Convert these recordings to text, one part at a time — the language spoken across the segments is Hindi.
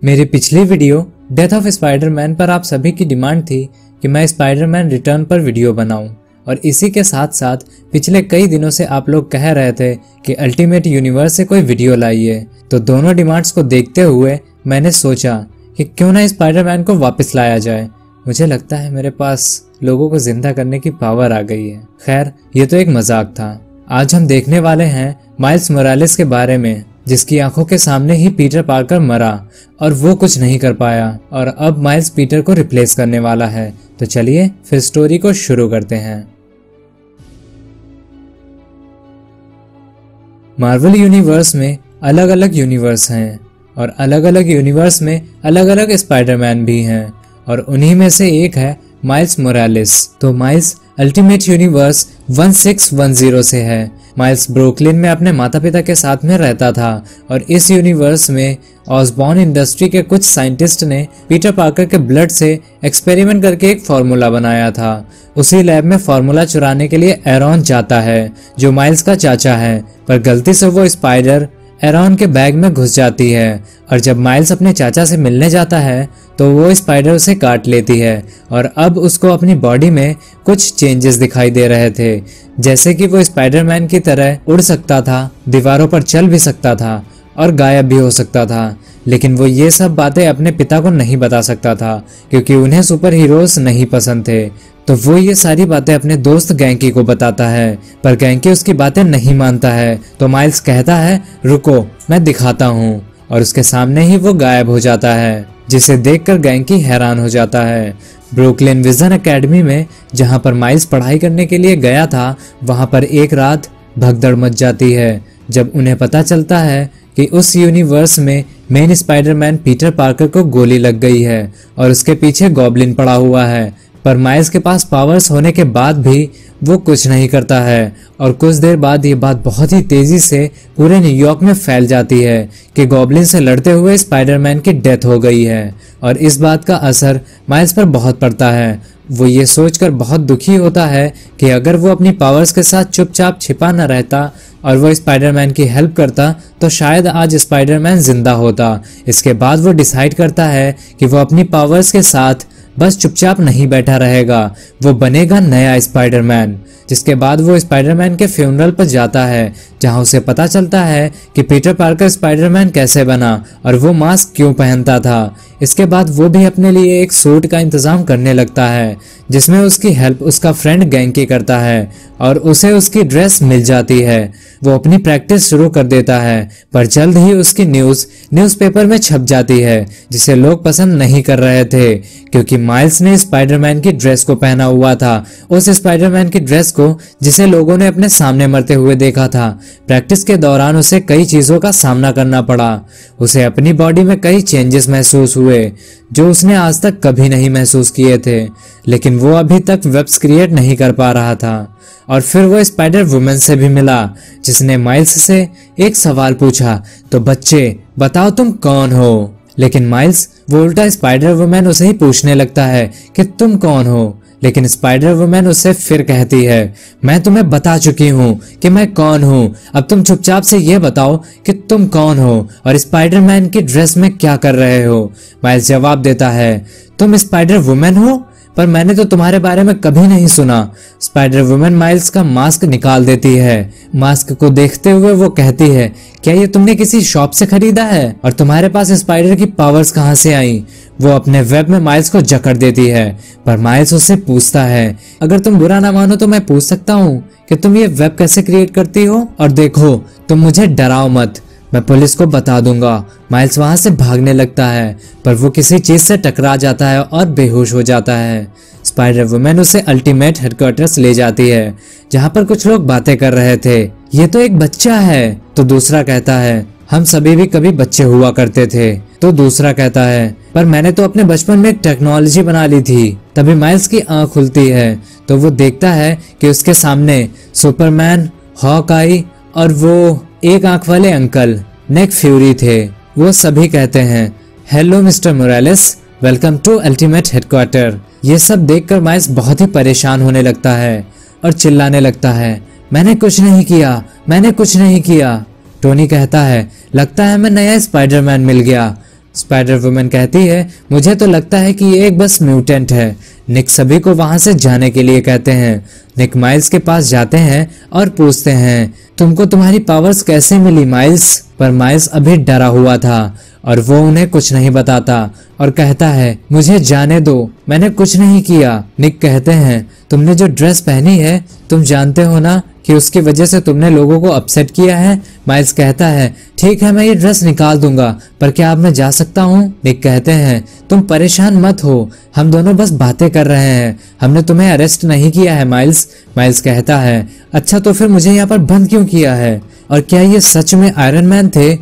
मेरी पिछली वीडियो डेथ ऑफ स्पाइडरमैन पर आप सभी की डिमांड थी कि मैं स्पाइडरमैन रिटर्न पर वीडियो बनाऊं, और इसी के साथ साथ पिछले कई दिनों से आप लोग कह रहे थे कि अल्टीमेट यूनिवर्स से कोई वीडियो लाइए। तो दोनों डिमांड्स को देखते हुए मैंने सोचा कि क्यों ना स्पाइडरमैन को वापस लाया जाए। मुझे लगता है मेरे पास लोगों को जिंदा करने की पावर आ गई है। खैर, ये तो एक मजाक था। आज हम देखने वाले हैं माइल्स मोरालेस के बारे में, जिसकी आंखों के सामने ही पीटर पार्कर मरा और वो कुछ नहीं कर पाया, और अब माइल्स पीटर को रिप्लेस करने वाला है। तो चलिए फिर स्टोरी को शुरू करते हैं। मार्वल यूनिवर्स में अलग अलग यूनिवर्स हैं और अलग अलग यूनिवर्स में अलग अलग स्पाइडरमैन भी हैं, और उन्हीं में से एक है माइल्स मोरालेस। तो माइल्स अल्टीमेट यूनिवर्स 1610 से है। माइल्स ब्रुकलिन में अपने माता पिता के साथ में रहता था, और इस यूनिवर्स में ऑसबॉर्न इंडस्ट्री के कुछ साइंटिस्ट ने पीटर पार्कर के ब्लड से एक्सपेरिमेंट करके एक फार्मूला बनाया था। उसी लैब में फार्मूला चुराने के लिए एरॉन जाता है, जो माइल्स का चाचा है, पर गलती से वो स्पाइडर एरॉन के बैग में घुस जाती है, और जब माइल्स अपने चाचा से मिलने जाता है तो वो स्पाइडर उसे काट लेती है, और अब उसको अपनी बॉडी में कुछ चेंजेस दिखाई दे रहे थे, जैसे कि वो स्पाइडरमैन की तरह उड़ सकता था, दीवारों पर चल भी सकता था और गायब भी हो सकता था। लेकिन वो ये सब बातें अपने पिता को नहीं बता सकता था, क्योंकि उन्हें सुपर हीरोज नहीं पसंद थे। तो वो ये सारी बातें अपने दोस्त गैंकी को बताता है, पर गैंकी उसकी बातें नहीं मानता है। तो माइल्स कहता है, रुको मैं दिखाता हूँ, और उसके सामने ही वो गायब हो जाता है, जिसे देखकर गैंकी हैरान हो जाता है। ब्रुकलिन विजन एकेडमी में जहाँ पर माइल्स पढ़ाई करने के लिए गया था, वहाँ पर एक रात भगदड़ मच जाती है, जब उन्हें पता चलता है कि उस यूनिवर्स में मेन स्पाइडरमैन पीटर पार्कर को गोली लग गई है और उसके पीछे गॉब्लिन पड़ा हुआ है। पर माइल्स के पास पावर्स होने के बाद भी वो कुछ नहीं करता है, और कुछ देर बाद ये बात बहुत ही तेजी से पूरे न्यूयॉर्क में फैल जाती है कि गॉब्लिन से लड़ते हुए स्पाइडरमैन की डेथ हो गई है, और इस बात का असर माइल्स पर बहुत पड़ता है। वो ये सोचकर बहुत दुखी होता है कि अगर वो अपनी पावर्स के साथ चुपचाप छिपा न रहता और वो स्पाइडरमैन की हेल्प करता तो शायद आज स्पाइडरमैन जिंदा होता। इसके बाद वो डिसाइड करता है कि वो अपनी पावर्स के साथ बस चुपचाप नहीं बैठा रहेगा, वो बनेगा नया स्पाइडरमैन। जिसके बाद वो स्पाइडरमैन के फ्यूनरल पर जाता है, जहां उसे पता चलता है कि पीटर पार्कर स्पाइडरमैन कैसे बना और वो मास्क क्यों पहनता था। इसके बाद वो भी अपने लिए एक सूट का इंतजाम करने लगता है, जिसमें उसकी हेल्प उसका फ्रेंड गैंकी करता है, और उसे उसकी ड्रेस मिल जाती है। वो अपनी प्रैक्टिस शुरू कर देता है, पर जल्द ही उसकी न्यूज़पेपर में छप जाती है, जिसे लोग पसंद नहीं कर रहे थे, क्योंकि माइल्स ने स्पाइडरमैन की ड्रेस को पहना हुआ था, उस स्पाइडरमैन की ड्रेस को जिसे लोगों ने अपने सामने मरते हुए देखा था। प्रैक्टिस के दौरान उसे कई चीजों का सामना करना पड़ा। उसे अपनी बॉडी में कई चेंजेस महसूस हुए, जो उसने आज तक कभी नहीं महसूस किए थे, लेकिन वो अभी तक वेब्स क्रिएट नहीं कर पा रहा था। और फिर वो स्पाइडर वुमन से भी मिला, जिसने माइल्स से एक सवाल पूछा, तो बच्चे बताओ तुम कौन हो। लेकिन माइल्स वो उल्टा स्पाइडर वुमन उसे ही पूछने लगता है कि तुम कौन हो। लेकिन स्पाइडर वुमन उससे फिर कहती है, मैं तुम्हें बता चुकी हूँ कि मैं कौन हूँ, अब तुम चुपचाप से ये बताओ कि तुम कौन हो और स्पाइडरमैन की ड्रेस में क्या कर रहे हो। माइल्स जवाब देता है, तुम स्पाइडर वुमन हो, पर मैंने तो तुम्हारे बारे में कभी नहीं सुना। स्पाइडर वुमन माइल्स का मास्क निकाल देती है। मास्क को देखते हुए वो कहती है, क्या ये तुमने किसी शॉप से खरीदा है, और तुम्हारे पास स्पाइडर की पावर्स कहाँ से आई। वो अपने वेब में माइल्स को जकड़ देती है, पर माइल्स उससे पूछता है, अगर तुम बुरा ना मानो तो मैं पूछ सकता हूँ कि तुम ये वेब कैसे क्रिएट करती हो, और देखो तुम मुझे डराओ मत, मैं पुलिस को बता दूंगा। माइल्स वहां से भागने लगता है, पर वो किसी चीज से टकरा जाता है और बेहोश हो जाता है। स्पाइडर वुमन उसे अल्टीमेट हेडक्वार्टर्स ले जाती है, जहां पर कुछ लोग बातें कर रहे थे। ये तो एक बच्चा है। तो दूसरा कहता है, हम सभी भी कभी बच्चे हुआ करते थे। तो दूसरा कहता है, पर मैंने तो अपने बचपन में एक टेक्नोलॉजी बना ली थी। तभी माइल्स की आंख खुलती है, तो वो देखता है कि उसके सामने सुपरमैन, हॉकआई और वो एक आंख वाले अंकल नेक फ्यूरी थे। वो सभी कहते हैं, hello mister Morales, welcome to ultimate headquarter. ये सब देखकर माइल्स बहुत ही परेशान होने लगता है और चिल्लाने लगता है, मैंने कुछ नहीं किया, मैंने कुछ नहीं किया। टोनी कहता है, लगता है मैं नया स्पाइडरमैन मिल गया। स्पाइडर वुमन कहती है, मुझे तो लगता है कि ये एक बस म्यूटेंट है। निक सभी को वहां से जाने के लिए कहते हैं। निक माइल्स के पास जाते हैं और पूछते हैं, तुमको तुम्हारी पावर्स कैसे मिली माइल्स? पर माइल्स अभी डरा हुआ था और वो उन्हें कुछ नहीं बताता और कहता है, मुझे जाने दो, मैंने कुछ नहीं किया। निक कहते हैं, तुमने जो ड्रेस पहनी है तुम जानते हो ना कि उसकी वजह से तुमने लोगों को अपसेट किया है। माइल्स कहता है, ठीक है मैं ये ड्रेस निकाल दूंगा, पर क्या अब मैं जा सकता हूँ? निक कहते हैं, तुम परेशान मत हो, हम दोनों बस बातें कर रहे हैं, हमने तुम्हें अरेस्ट नहीं किया है माइल्स। माइल्स कहता है, अच्छा तो फिर मुझे यहाँ पर बंद क्यों किया है? और क्या ये सच में आयरन मैन थे?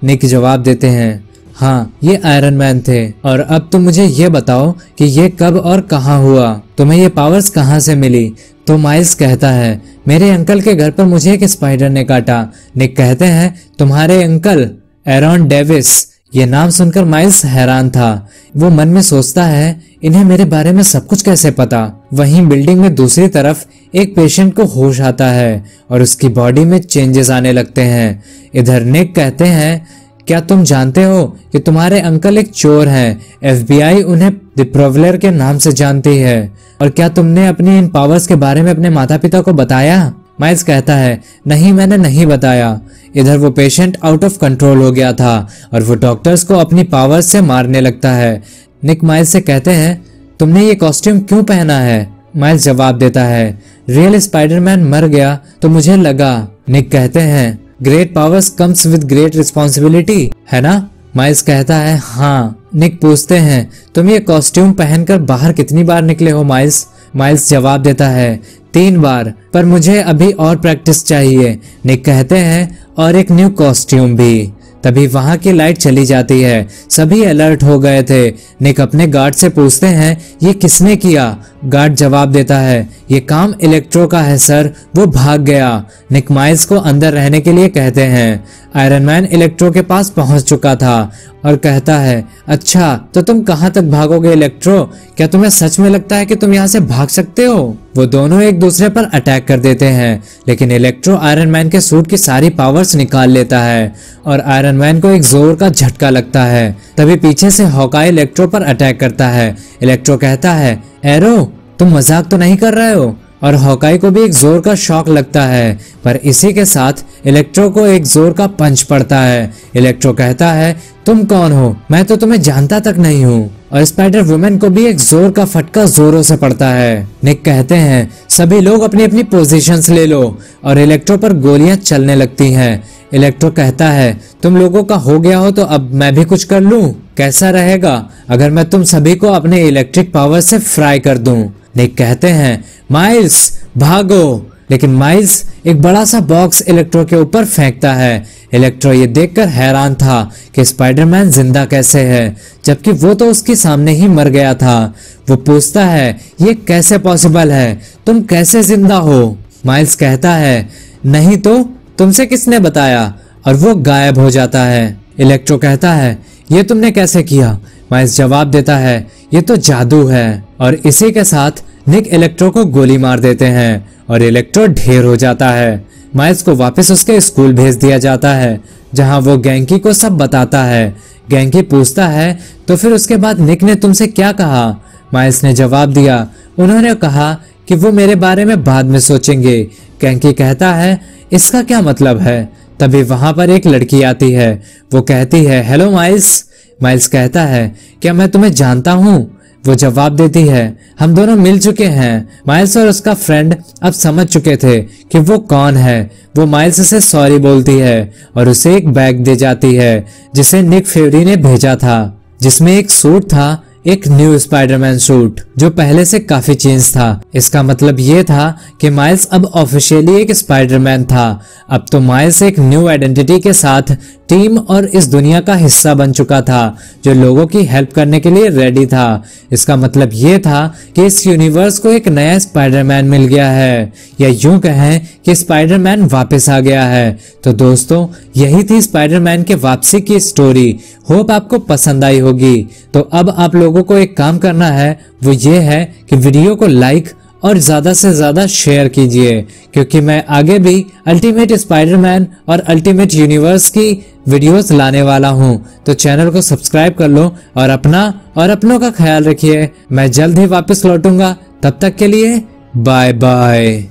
निक जवाब देते हैं, हाँ ये आयरन मैन थे। और अब तुम मुझे ये बताओ कि ये कब और कहाँ हुआ, तुम्हें ये पावर्स कहाँ से मिली? तो माइल्स कहता है, मेरे अंकल के घर पर मुझे एक स्पाइडर ने काटा। निक कहते हैं, तुम्हारे अंकल एरॉन डेविस? ये नाम सुनकर माइल्स हैरान था। वो मन में सोचता है, इन्हें मेरे बारे में सब कुछ कैसे पता? वहीं बिल्डिंग में दूसरी तरफ एक पेशेंट को होश आता है और उसकी बॉडी में चेंजेस आने लगते हैं। इधर निक कहते हैं, क्या तुम जानते हो कि तुम्हारे अंकल एक चोर हैं? FBI उन्हें द प्रोवलर के नाम से जानती है। और क्या तुमने अपनी इन पावर्स के बारे में अपने माता पिता को बताया? माइल्स कहता है, नहीं मैंने नहीं बताया। इधर वो पेशेंट आउट ऑफ कंट्रोल हो गया था और वो डॉक्टर्स को अपनी पावर्स से मारने लगता है। निक माइल्स से कहते हैं, तुमने ये कॉस्ट्यूम क्यों पहना है? माइल्स जवाब देता है, रियल स्पाइडरमैन मर गया तो मुझे लगा। निक कहते हैं, great powers comes with great responsibility, है ना? माइल्स कहता है, हाँ। निक पूछते हैं, तुम ये कॉस्ट्यूम पहनकर बाहर कितनी बार निकले हो माइल्स? माइल्स जवाब देता है, 3 बार, पर मुझे अभी और प्रैक्टिस चाहिए। निक कहते हैं, और एक न्यू कॉस्ट्यूम भी। तभी वहां की लाइट चली जाती है, सभी अलर्ट हो गए थे। निक अपने गार्ड से पूछते हैं, ये किसने किया? गार्ड जवाब देता है, ये काम इलेक्ट्रो का है सर, वो भाग गया। निक माइल्स को अंदर रहने के लिए कहते हैं। आयरन मैन इलेक्ट्रो के पास पहुंच चुका था और कहता है, अच्छा तो तुम कहां तक भागोगे इलेक्ट्रो? क्या तुम्हें सच में लगता है कि तुम यहाँ से भाग सकते हो? वो दोनों एक दूसरे पर अटैक कर देते हैं, लेकिन इलेक्ट्रो आयरन मैन के सूट की सारी पावर्स निकाल लेता है और आयरन मैन को एक जोर का झटका लगता है। तभी पीछे से हॉकाई इलेक्ट्रो पर अटैक करता है। इलेक्ट्रो कहता है, एरो तुम मजाक तो नहीं कर रहे हो? और हॉकाई को भी एक जोर का शॉक लगता है, पर इसी के साथ इलेक्ट्रो को एक जोर का पंच पड़ता है। इलेक्ट्रो कहता है, तुम कौन हो? मैं तो तुम्हें जानता तक नहीं हूँ। और स्पाइडर वुमन को भी एक जोर का फटका जोरों से पड़ता है। निक कहते हैं, सभी लोग अपनी अपनी पोजीशंस ले लो, और इलेक्ट्रो पर गोलियां चलने लगती हैं। इलेक्ट्रो कहता है, तुम लोगों का हो गया हो तो अब मैं भी कुछ कर लूं? कैसा रहेगा अगर मैं तुम सभी को अपने इलेक्ट्रिक पावर से फ्राई कर दूं? निक कहते हैं, माइल्स भागो। लेकिन माइल्स एक बड़ा सा बॉक्स इलेक्ट्रो के ऊपर फेंकता है। इलेक्ट्रो ये देखकर हैरान था कि स्पाइडरमैन जिंदा कैसे है, जबकि वो तो उसके सामने ही मर गया था। वो पूछता है, ये कैसे पॉसिबल है? तुम कैसे जिंदा हो? माइल्स कहता है, नहीं तो तुमसे किसने बताया? और वो गायब हो जाता है। इलेक्ट्रो कहता है, ये तुमने कैसे किया? माइल्स जवाब देता है, ये तो जादू है। और इसी के साथ निक इलेक्ट्रो को गोली मार देते हैं और इलेक्ट्रो ढेर हो जाता है। माइल्स को वापस उसके स्कूल भेज दिया जाता है, जहां वो गैंकी को सब बताता है। गैंकी पूछता है, तो फिर उसके बाद निक ने तुमसे क्या कहा? माइल्स ने जवाब दिया, उन्होंने कहा कि वो मेरे बारे में बाद में सोचेंगे। गैंकी कहता है, इसका क्या मतलब है? तभी वहां पर एक लड़की आती है। वो कहती है, हेलो माइल्स। माइल्स कहता है, क्या मैं तुम्हें जानता हूँ? वो जवाब देती है, हम दोनों मिल चुके हैं। माइल्स और उसका फ्रेंड अब समझ चुके थे कि वो कौन है। वो माइल्स से सॉरी बोलती है और उसे एक बैग दे जाती है जिसे निक फ्यूरी ने भेजा था, जिसमें एक सूट था, एक न्यू स्पाइडरमैन सूट जो पहले से काफी चेंज था। इसका मतलब ये था कि माइल्स अब ऑफिशियली एक स्पाइडरमैन था। अब तो माइल्स एक न्यू आइडेंटिटी के साथ टीम और इस दुनिया का हिस्सा बन चुका था, जो लोगों की हेल्प करने के लिए रेडी था। इसका मतलब ये था कि इस यूनिवर्स को एक नया स्पाइडरमैन मिल गया है, या यूं कहें कि स्पाइडरमैन वापस आ गया है। तो दोस्तों, यही थी स्पाइडरमैन के वापसी की स्टोरी। होप आपको पसंद आई होगी। तो अब आप लोगों को एक काम करना है, वो ये है कि वीडियो को लाइक और ज्यादा से ज्यादा शेयर कीजिए, क्योंकि मैं आगे भी अल्टीमेट स्पाइडरमैन और अल्टीमेट यूनिवर्स की वीडियोस लाने वाला हूं। तो चैनल को सब्सक्राइब कर लो और अपना और अपनों का ख्याल रखिए। मैं जल्द ही वापस लौटूंगा, तब तक के लिए बाय बाय।